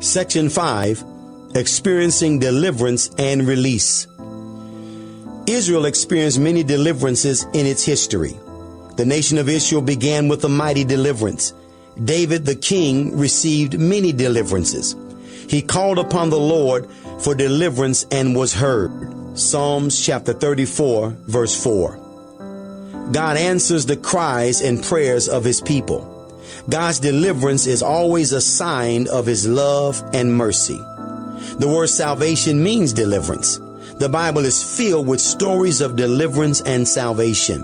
Section 5, Experiencing Deliverance and Release. Israel experienced many deliverances in its history. The nation of Israel began with a mighty deliverance. David the king received many deliverances. He called upon the Lord for deliverance and was heard. Psalms chapter 34, verse 4. God answers the cries and prayers of his people. God's deliverance is always a sign of his love and mercy. The word salvation means deliverance. The Bible is filled with stories of deliverance and salvation.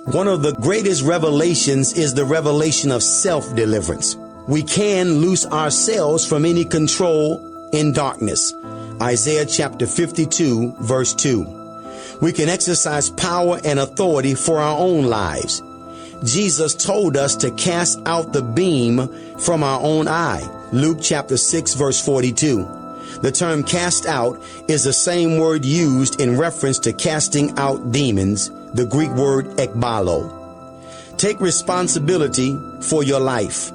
One of the greatest revelations is the revelation of self-deliverance. We can loose ourselves from any control in darkness. Isaiah chapter 52, verse 2. We can exercise power and authority for our own lives. Jesus told us to cast out the beam from our own eye. Luke chapter 6, verse 42. The term cast out is the same word used in reference to casting out demons, the Greek word ekbalo. Take responsibility for your life.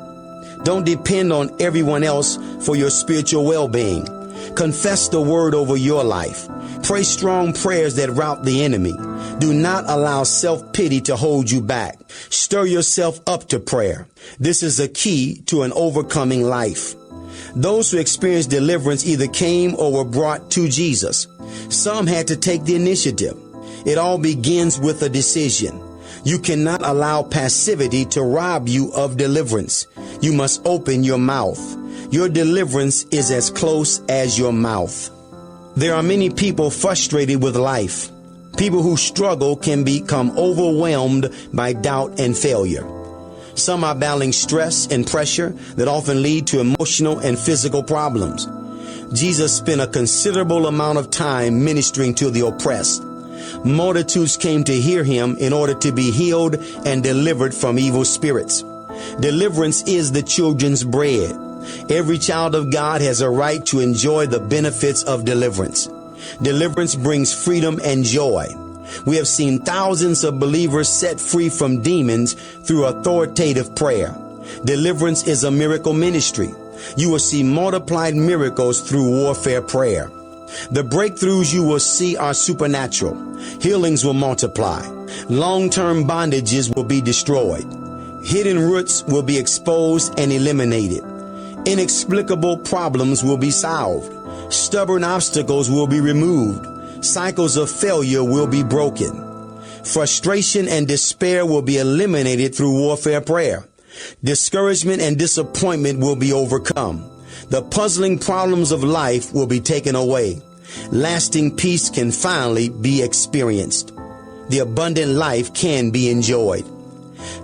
Don't depend on everyone else for your spiritual well-being. Confess the word over your life. Pray strong prayers that rout the enemy. Do not allow self-pity to hold you back. Stir yourself up to prayer. This is a key to an overcoming life. Those who experienced deliverance either came or were brought to Jesus. Some had to take the initiative. It all begins with a decision. You cannot allow passivity to rob you of deliverance. You must open your mouth. Your deliverance is as close as your mouth. There are many people frustrated with life. People who struggle can become overwhelmed by doubt and failure. Some are battling stress and pressure that often lead to emotional and physical problems. Jesus spent a considerable amount of time ministering to the oppressed. Multitudes came to hear him in order to be healed and delivered from evil spirits. Deliverance is the children's bread. Every child of God has a right to enjoy the benefits of deliverance. Deliverance brings freedom and joy. We have seen thousands of believers set free from demons through authoritative prayer. Deliverance is a miracle ministry. You will see multiplied miracles through warfare prayer. The breakthroughs you will see are supernatural. Healings will multiply. Long-term bondages will be destroyed. Hidden roots will be exposed and eliminated. Inexplicable problems will be solved. Stubborn obstacles will be removed. Cycles of failure will be broken. Frustration and despair will be eliminated through warfare prayer. Discouragement and disappointment will be overcome. The puzzling problems of life will be taken away. Lasting peace can finally be experienced. The abundant life can be enjoyed.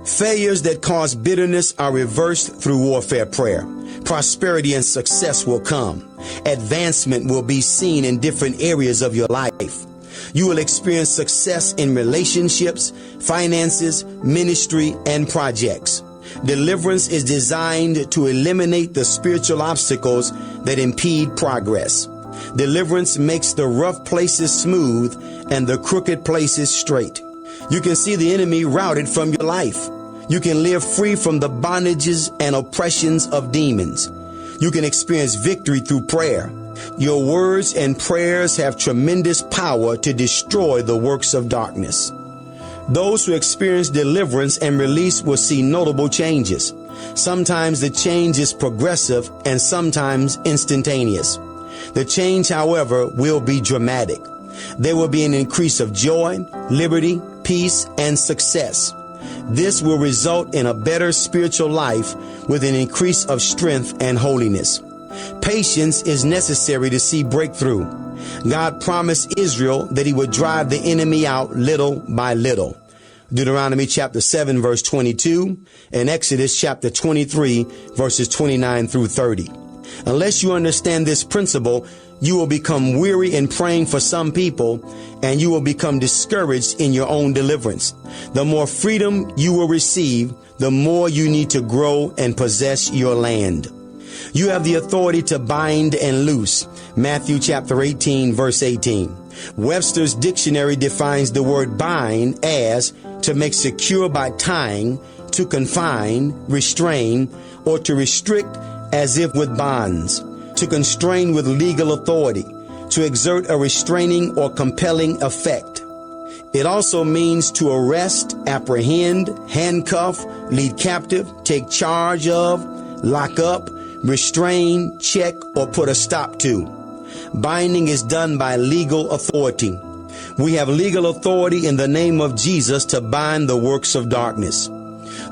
Failures that cause bitterness are reversed through warfare prayer. Prosperity and success will come. Advancement will be seen in different areas of your life. You will experience success in relationships, finances, ministry, and projects. Deliverance is designed to eliminate the spiritual obstacles that impede progress. Deliverance makes the rough places smooth and the crooked places straight. You can see the enemy routed from your life. You can live free from the bondages and oppressions of demons. You can experience victory through prayer. Your words and prayers have tremendous power to destroy the works of darkness. Those who experience deliverance and release will see notable changes. Sometimes the change is progressive and sometimes instantaneous. The change, however, will be dramatic. There will be an increase of joy, liberty, peace, and success. This will result in a better spiritual life with an increase of strength and holiness. Patience is necessary to see breakthrough. God promised Israel that he would drive the enemy out little by little. Deuteronomy chapter 7 verse 22 and Exodus chapter 23 verses 29 through 30. Unless you understand this principle, you will become weary in praying for some people, and you will become discouraged in your own deliverance. The more freedom you will receive, the more you need to grow and possess your land. You have the authority to bind and loose. Matthew chapter 18, verse 18. Webster's dictionary defines the word bind as to make secure by tying, to confine, restrain, or to restrict as if with bonds. to constrain with legal authority, to exert a restraining or compelling effect. It also means to arrest, apprehend, handcuff, lead captive, take charge of, lock up, restrain, check, or put a stop to. Binding is done by legal authority. We have legal authority in the name of Jesus to bind the works of darkness.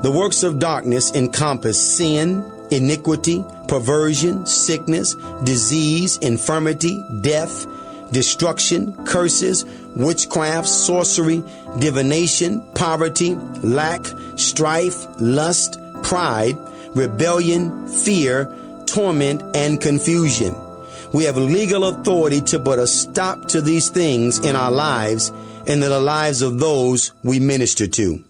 The works of darkness encompass sin, iniquity, perversion, sickness, disease, infirmity, death, destruction, curses, witchcraft, sorcery, divination, poverty, lack, strife, lust, pride, rebellion, fear, torment, and confusion. We have legal authority to put a stop to these things in our lives and in the lives of those we minister to.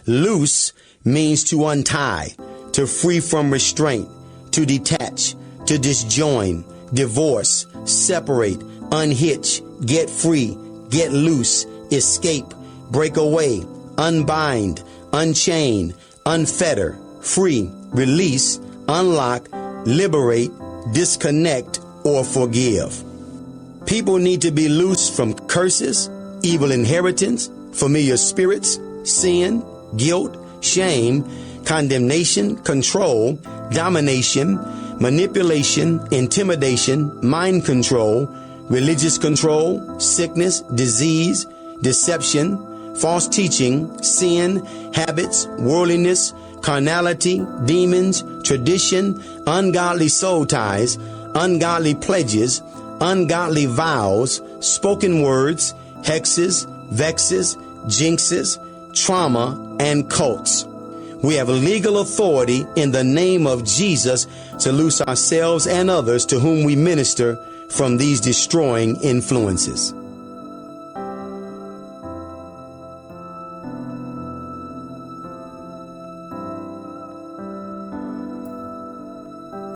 Loose means to untie, to free from restraint, to detach, to disjoin, divorce, separate, unhitch, get free, get loose, escape, break away, unbind, unchain, unfetter, free, release, unlock, liberate, disconnect, or forgive. People need to be loose from curses, evil inheritance, familiar spirits, sin, guilt, shame, condemnation, control, domination, manipulation, intimidation, mind control, religious control, sickness, disease, deception, false teaching, sin, habits, worldliness, carnality, demons, tradition, ungodly soul ties, ungodly pledges, ungodly vows, spoken words, hexes, vexes, jinxes, trauma, and cults. We have legal authority in the name of Jesus to loose ourselves and others to whom we minister from these destroying influences.